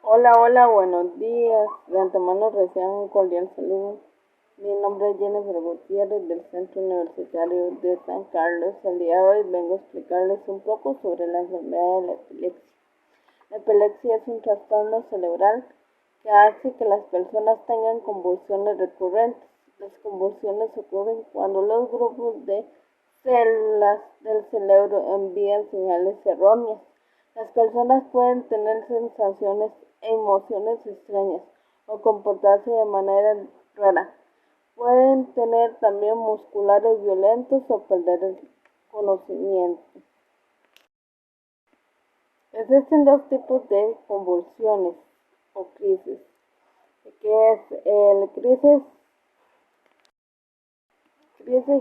Hola, hola, buenos días. De antemano reciban un cordial saludo. Mi nombre es Jennifer Gutiérrez del Centro Universitario de San Carlos. El día de hoy vengo a explicarles un poco sobre la enfermedad de la epilepsia. La epilepsia es un trastorno cerebral que hace que las personas tengan convulsiones recurrentes. Las convulsiones ocurren cuando los grupos de células del cerebro envían señales erróneas. Las personas pueden tener sensaciones e emociones extrañas o comportarse de manera rara. Pueden tener también musculares violentos o perder el conocimiento. Existen dos tipos de convulsiones o crisis, que es el crisis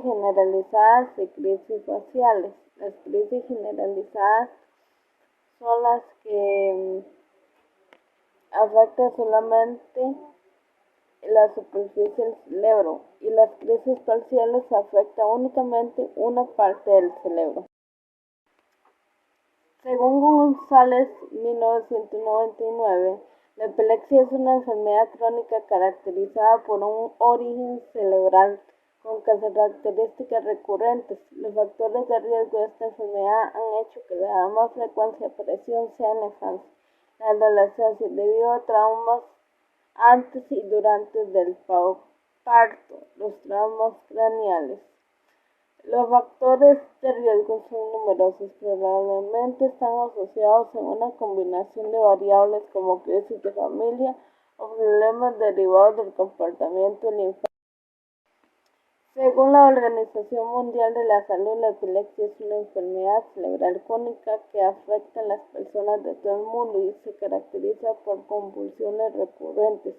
generalizadas y crisis faciales. Las crisis generalizadas son las que afectan solamente la superficie del cerebro y las crisis parciales afectan únicamente una parte del cerebro. Según González, 1999, la epilepsia es una enfermedad crónica caracterizada por un origen cerebral con características recurrentes. Los factores de riesgo de esta enfermedad han hecho que la más frecuencia de aparición sea en la infancia, la adolescencia, debido a traumas antes y durante del parto, los traumas craneales. Los factores de riesgo son numerosos, probablemente están asociados a una combinación de variables como crisis de familia o problemas derivados del comportamiento del infante. Según la Organización Mundial de la Salud, la epilepsia es una enfermedad cerebral crónica que afecta a las personas de todo el mundo y se caracteriza por convulsiones recurrentes.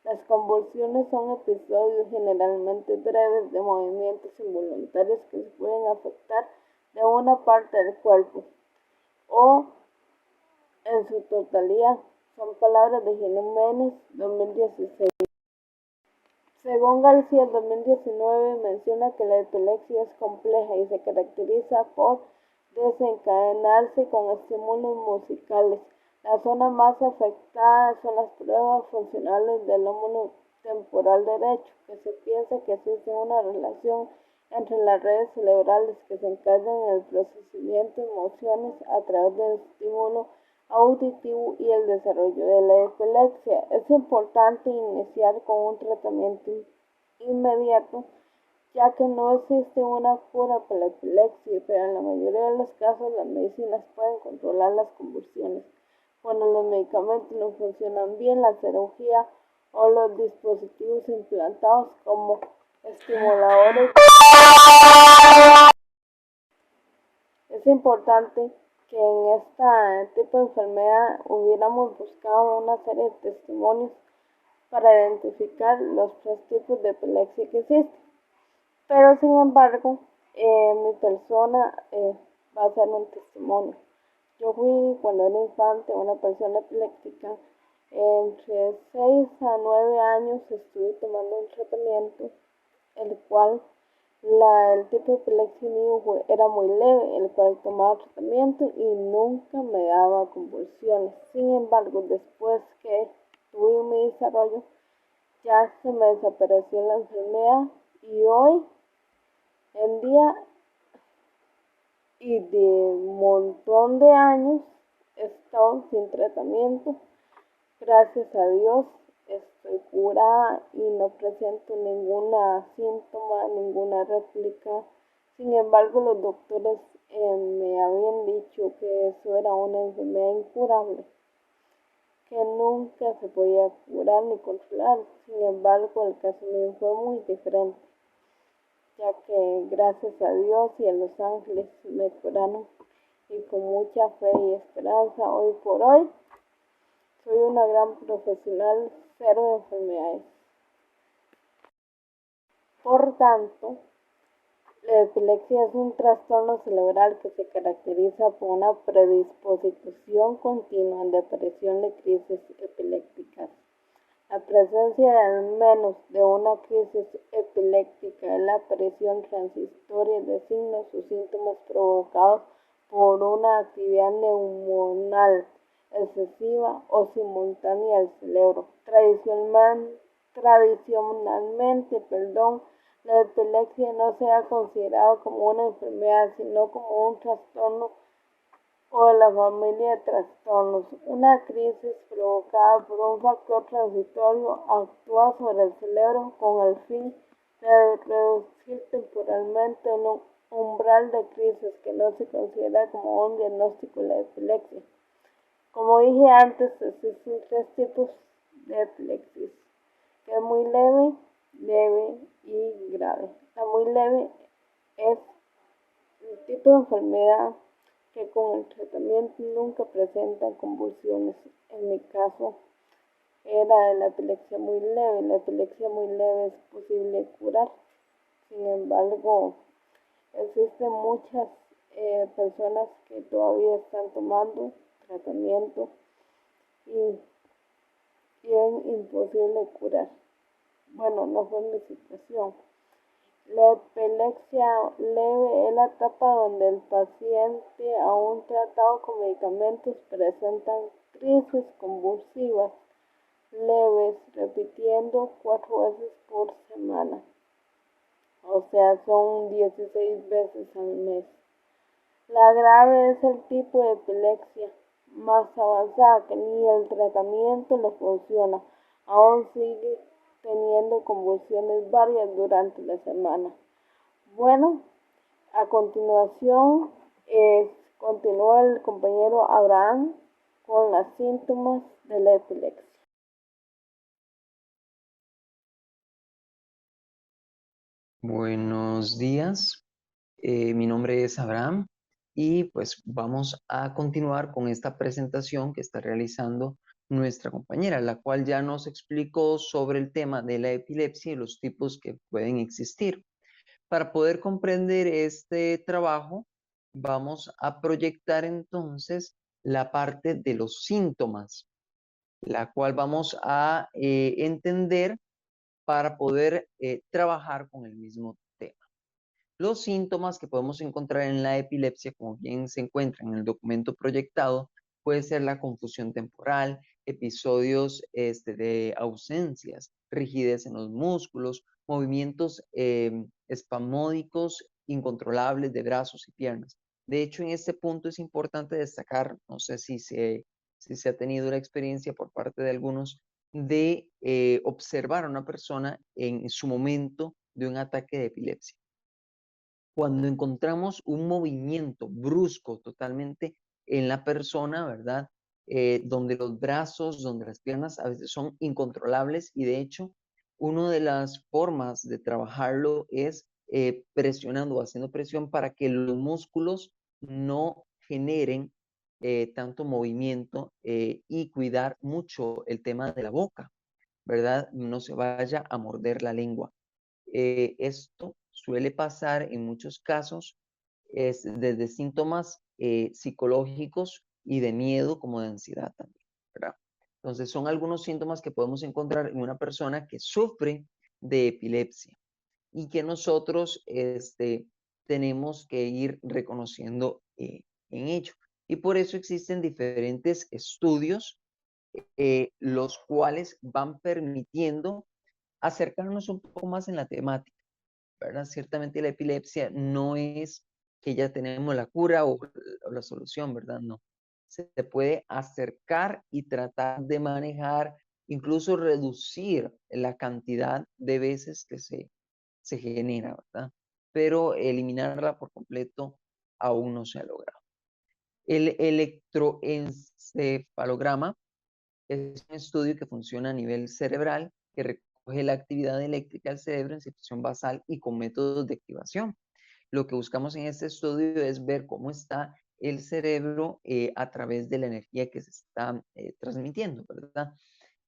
Las convulsiones son episodios generalmente breves de movimientos involuntarios que se pueden afectar de una parte del cuerpo o en su totalidad. Son palabras de Jiménez, 2016. Según García, el 2019 menciona que la epilepsia es compleja y se caracteriza por desencadenarse con estímulos musicales. La zona más afectada son las pruebas funcionales del lóbulo temporal derecho, que se piensa que existe una relación entre las redes cerebrales que se encargan del procesamiento de emociones a través del estímulo auditivo y el desarrollo de la epilepsia. Es importante iniciar con un tratamiento inmediato, ya que no existe una cura para la epilepsia, pero en la mayoría de los casos las medicinas pueden controlar las convulsiones. Cuando los medicamentos no funcionan bien, la cirugía o los dispositivos implantados como estimuladores. Es importante que en este tipo de enfermedad hubiéramos buscado una serie de testimonios para identificar los tres tipos de epilepsia que existen. Pero sin embargo, mi persona va a ser un testimonio. Yo fui cuando era infante una persona epiléptica. Entre 6 a 9 años estuve tomando un tratamiento, el cual el tipo de epilepsia mío era muy leve, el cual tomaba tratamiento y nunca me daba convulsiones. Sin embargo, después que tuve mi desarrollo, ya se me desapareció la enfermedad y hoy en día y de un montón de años he estado sin tratamiento. Gracias a Dios estoy curada y no presento ninguna síntoma, ninguna réplica. Sin embargo, los doctores me habían dicho que eso era una enfermedad incurable, que nunca se podía curar ni controlar. Sin embargo, el caso mío fue muy diferente, ya que gracias a Dios y a los ángeles me curaron, y con mucha fe y esperanza hoy por hoy soy una gran profesional, cero enfermedades. Por tanto, la epilepsia es un trastorno cerebral que se caracteriza por una predisposición continua de aparición de crisis epilépticas. La presencia de al menos de una crisis epiléptica es la aparición transitoria de signos o síntomas provocados por una actividad neuronal excesiva o simultánea del cerebro. Tradicionalmente, la epilepsia no se ha considerado como una enfermedad, sino como un trastorno o de la familia de trastornos. Una crisis provocada por un factor transitorio actúa sobre el cerebro con el fin de reducir temporalmente un umbral de crisis que no se considera como un diagnóstico de la epilepsia. Como dije antes, existen tres tipos de epilepsia, que es muy leve, leve y grave. La muy leve es el tipo de enfermedad que con el tratamiento nunca presentan convulsiones. En mi caso era de la epilepsia muy leve. La epilepsia muy leve es posible curar. Sin embargo, existen muchas personas que todavía están tomando tratamiento y es imposible curar. Bueno, no fue mi situación. La epilepsia leve es la etapa donde el paciente, aún tratado con medicamentos, presenta crisis convulsivas leves, repitiendo 4 veces por semana. O sea, son 16 veces al mes. La grave es el tipo de epilepsia más avanzada que ni el tratamiento le funciona. Aún sigue teniendo convulsiones varias durante la semana. Bueno, a continuación continúa el compañero Abraham con los síntomas de la epilepsia. Buenos días, mi nombre es Abraham y pues vamos a continuar con esta presentación que está realizando nuestra compañera, la cual ya nos explicó sobre el tema de la epilepsia y los tipos que pueden existir. Para poder comprender este trabajo, vamos a proyectar entonces la parte de los síntomas, la cual vamos a entender para poder trabajar con el mismo tema. Los síntomas que podemos encontrar en la epilepsia, como bien se encuentra en el documento proyectado, puede ser la confusión temporal, episodios de ausencias, rigidez en los músculos, movimientos espasmódicos incontrolables de brazos y piernas. De hecho, en este punto es importante destacar, no sé si se ha tenido la experiencia por parte de algunos, de observar a una persona en su momento de un ataque de epilepsia. Cuando encontramos un movimiento brusco totalmente en la persona, ¿verdad? Donde los brazos, donde las piernas a veces son incontrolables y de hecho, una de las formas de trabajarlo es presionando o haciendo presión para que los músculos no generen tanto movimiento y cuidar mucho el tema de la boca, ¿verdad? No se vaya a morder la lengua. Esto suele pasar en muchos casos desde síntomas psicológicos y de miedo como de ansiedad también, ¿verdad? Entonces son algunos síntomas que podemos encontrar en una persona que sufre de epilepsia y que nosotros tenemos que ir reconociendo en ello. Y por eso existen diferentes estudios los cuales van permitiendo acercarnos un poco más en la temática, ¿verdad? Ciertamente la epilepsia no es que ya tenemos la cura o la solución, ¿verdad? No. Se puede acercar y tratar de manejar, incluso reducir la cantidad de veces que se genera, ¿verdad? Pero eliminarla por completo aún no se ha logrado. El electroencefalograma es un estudio que funciona a nivel cerebral, que recoge la actividad eléctrica del cerebro en situación basal y con métodos de activación. Lo que buscamos en este estudio es ver cómo está el cerebro a través de la energía que se está transmitiendo, ¿verdad?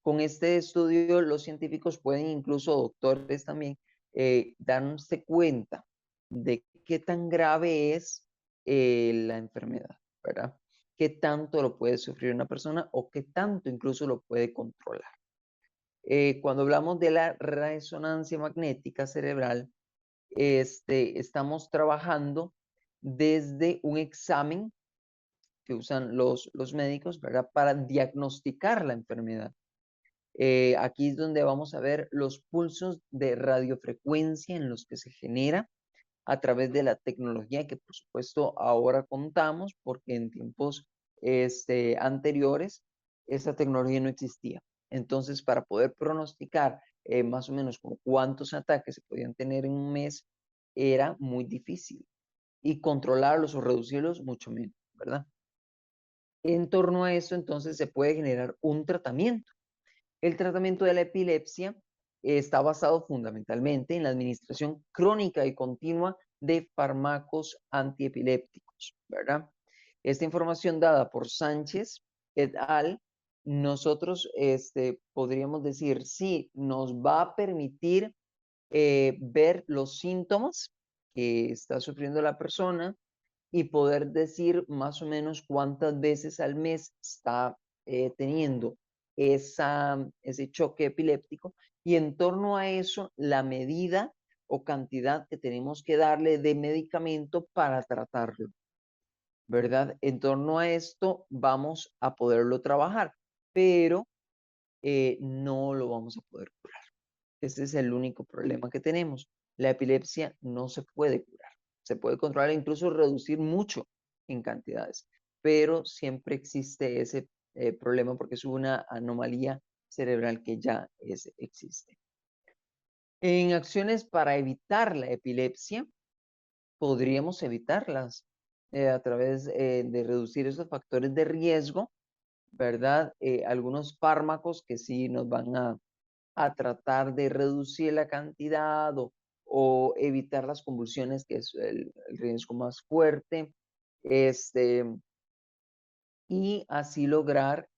Con este estudio los científicos pueden, incluso doctores también, darse cuenta de qué tan grave es la enfermedad, ¿verdad? Qué tanto lo puede sufrir una persona o qué tanto incluso lo puede controlar. Cuando hablamos de la resonancia magnética cerebral, estamos trabajando desde un examen que usan los médicos, ¿verdad? Para diagnosticar la enfermedad. Aquí es donde vamos a ver los pulsos de radiofrecuencia en los que se genera a través de la tecnología que por supuesto ahora contamos, porque en tiempos anteriores esa tecnología no existía. Entonces, para poder pronosticar más o menos como cuántos ataques se podían tener en un mes, era muy difícil. Y controlarlos o reducirlos mucho menos, ¿verdad? En torno a eso, entonces, se puede generar un tratamiento. El tratamiento de la epilepsia está basado fundamentalmente en la administración crónica y continua de fármacos antiepilépticos, ¿verdad? Esta información dada por Sánchez et al, nosotros podríamos decir, sí, nos va a permitir ver los síntomas que está sufriendo la persona y poder decir más o menos cuántas veces al mes está teniendo ese choque epiléptico, y en torno a eso la medida o cantidad que tenemos que darle de medicamento para tratarlo, ¿verdad? En torno a esto vamos a poderlo trabajar, pero no lo vamos a poder curar. Ese es el único problema que tenemos. La epilepsia no se puede curar. Se puede controlar e incluso reducir mucho en cantidades, pero siempre existe ese problema porque es una anomalía cerebral que ya existe. En acciones para evitar la epilepsia, podríamos evitarlas a través de reducir esos factores de riesgo, ¿verdad? Algunos fármacos que sí nos van a tratar de reducir la cantidad o evitar las convulsiones, que es el riesgo más fuerte, este, y así lograr,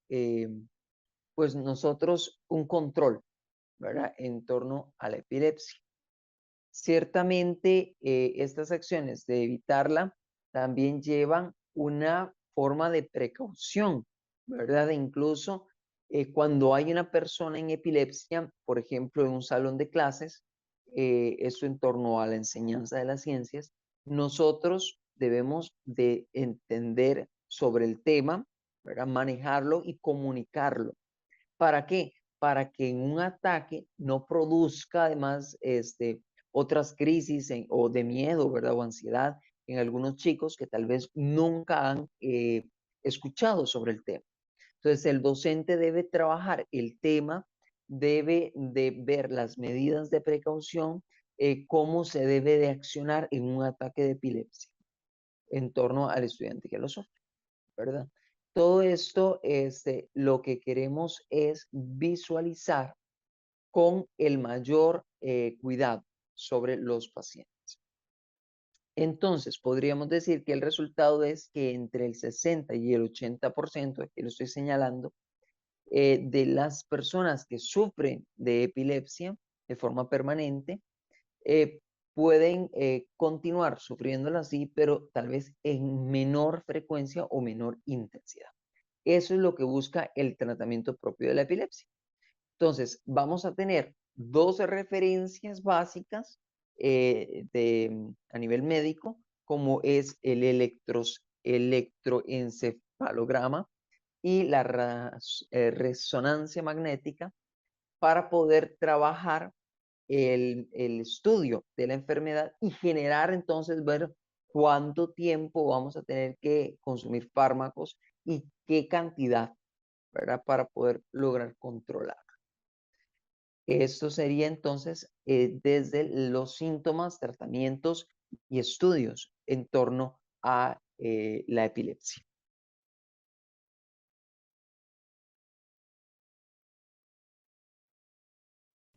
pues nosotros un control, ¿verdad? En torno a la epilepsia. Ciertamente, estas acciones de evitarla también llevan una forma de precaución, ¿verdad? Incluso cuando hay una persona en epilepsia, por ejemplo, en un salón de clases, eso en torno a la enseñanza de las ciencias, nosotros debemos de entender sobre el tema, ¿verdad? Manejarlo y comunicarlo. ¿Para qué? Para que en un ataque no produzca además otras crisis o de miedo, ¿verdad? O ansiedad en algunos chicos que tal vez nunca han escuchado sobre el tema. Entonces, el docente debe trabajar el tema, debe de ver las medidas de precaución, cómo se debe de accionar en un ataque de epilepsia en torno al estudiante que lo sufre, ¿verdad? Todo esto, lo que queremos es visualizar con el mayor cuidado sobre los pacientes. Entonces, podríamos decir que el resultado es que entre el 60 y el 80%, aquí lo estoy señalando, de las personas que sufren de epilepsia de forma permanente, eh, pueden continuar sufriéndola así, pero tal vez en menor frecuencia o menor intensidad. Eso es lo que busca el tratamiento propio de la epilepsia. Entonces, vamos a tener dos referencias básicas a nivel médico, como es el electroencefalograma y la resonancia magnética, para poder trabajar el estudio de la enfermedad y generar entonces ver cuánto tiempo vamos a tener que consumir fármacos y qué cantidad, ¿verdad? Para poder lograr controlar. Esto sería entonces desde los síntomas, tratamientos y estudios en torno a la epilepsia.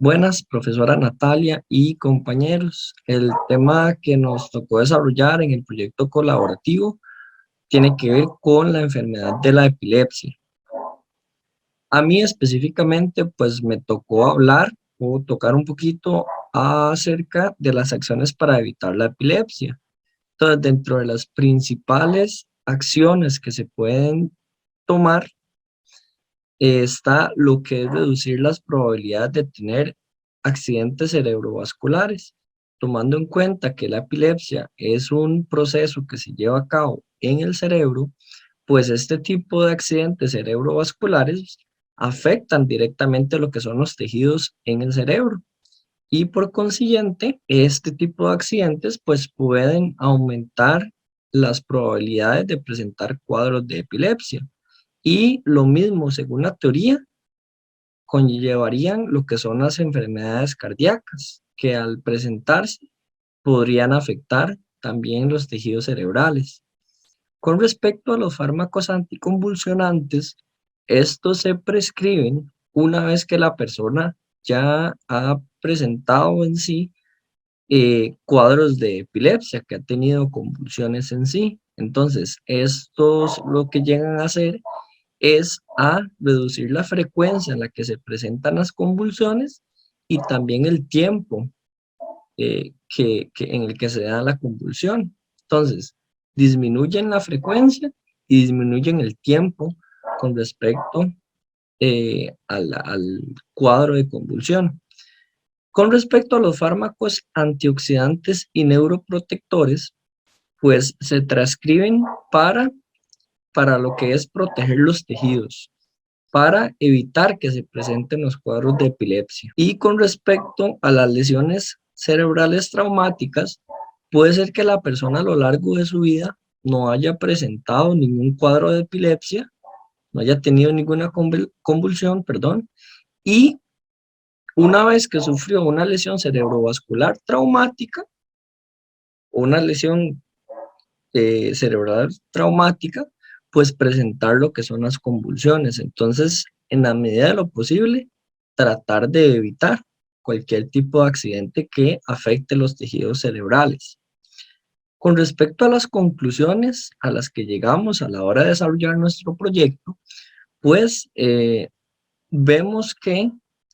Buenas, profesora Natalia y compañeros. El tema que nos tocó desarrollar en el proyecto colaborativo tiene que ver con la enfermedad de la epilepsia. A mí específicamente, pues me tocó hablar o tocar un poquito acerca de las acciones para evitar la epilepsia. Entonces, dentro de las principales acciones que se pueden tomar está lo que es reducir las probabilidades de tener accidentes cerebrovasculares, tomando en cuenta que la epilepsia es un proceso que se lleva a cabo en el cerebro, pues este tipo de accidentes cerebrovasculares afectan directamente lo que son los tejidos en el cerebro. Y por consiguiente, este tipo de accidentes pues pueden aumentar las probabilidades de presentar cuadros de epilepsia. Y lo mismo, según la teoría, conllevarían lo que son las enfermedades cardíacas, que al presentarse podrían afectar también los tejidos cerebrales. Con respecto a los fármacos anticonvulsionantes, estos se prescriben una vez que la persona ya ha presentado en sí cuadros de epilepsia, que ha tenido convulsiones en sí. Entonces, estos lo que llegan a hacer es a reducir la frecuencia en la que se presentan las convulsiones y también el tiempo en el que se da la convulsión. Entonces, disminuyen la frecuencia y disminuyen el tiempo con respecto al cuadro de convulsión. Con respecto a los fármacos antioxidantes y neuroprotectores, pues se transcriben para lo que es proteger los tejidos, para evitar que se presenten los cuadros de epilepsia. Y con respecto a las lesiones cerebrales traumáticas, puede ser que la persona a lo largo de su vida no haya presentado ningún cuadro de epilepsia, no haya tenido ninguna convulsión, perdón, y una vez que sufrió una lesión cerebrovascular traumática, una lesión cerebral traumática, pues presentar lo que son las convulsiones. Entonces, en la medida de lo posible, tratar de evitar cualquier tipo de accidente que afecte los tejidos cerebrales. Con respecto a las conclusiones a las que llegamos a la hora de desarrollar nuestro proyecto, pues vemos que,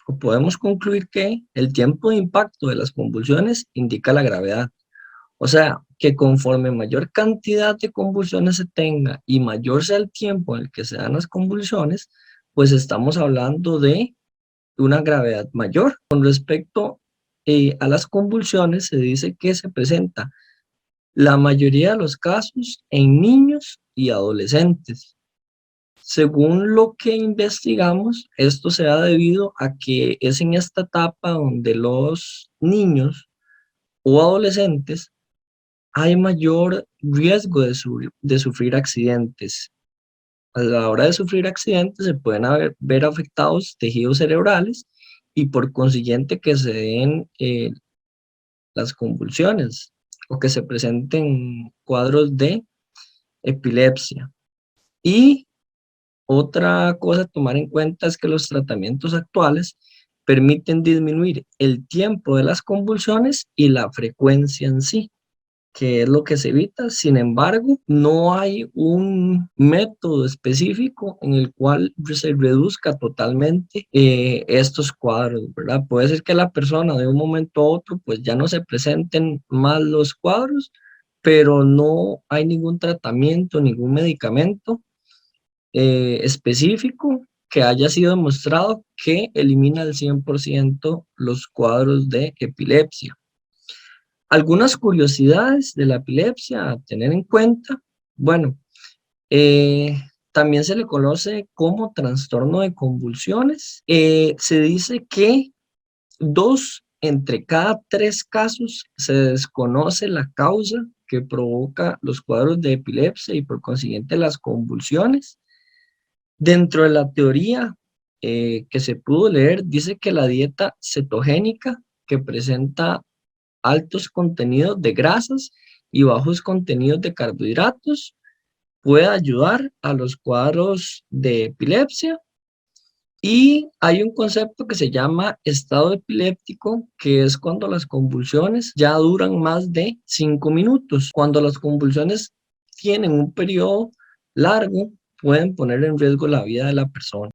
o podemos concluir que el tiempo de impacto de las convulsiones indica la gravedad. O sea, que conforme mayor cantidad de convulsiones se tenga y mayor sea el tiempo en el que se dan las convulsiones, pues estamos hablando de una gravedad mayor. Con respecto a las convulsiones, se dice que se presenta la mayoría de los casos en niños y adolescentes. Según lo que investigamos, esto se da debido a que es en esta etapa donde los niños o adolescentes hay mayor riesgo de sufrir accidentes. A la hora de sufrir accidentes se pueden ver afectados tejidos cerebrales y por consiguiente que se den las convulsiones o que se presenten cuadros de epilepsia. Y otra cosa a tomar en cuenta es que los tratamientos actuales permiten disminuir el tiempo de las convulsiones y la frecuencia en sí, que es lo que se evita. Sin embargo, no hay un método específico en el cual se reduzca totalmente estos cuadros, ¿verdad? Puede ser que la persona de un momento a otro pues ya no se presenten más los cuadros, pero no hay ningún tratamiento, ningún medicamento específico que haya sido demostrado que elimina al 100% los cuadros de epilepsia. Algunas curiosidades de la epilepsia a tener en cuenta. Bueno, también se le conoce como trastorno de convulsiones. Se dice que 2 entre cada 3 casos se desconoce la causa que provoca los cuadros de epilepsia y por consiguiente las convulsiones. Dentro de la teoría que se pudo leer, dice que la dieta cetogénica que presenta altos contenidos de grasas y bajos contenidos de carbohidratos puede ayudar a los cuadros de epilepsia. Y hay un concepto que se llama estado epiléptico, que es cuando las convulsiones ya duran más de 5 minutos. Cuando las convulsiones tienen un periodo largo, pueden poner en riesgo la vida de la persona.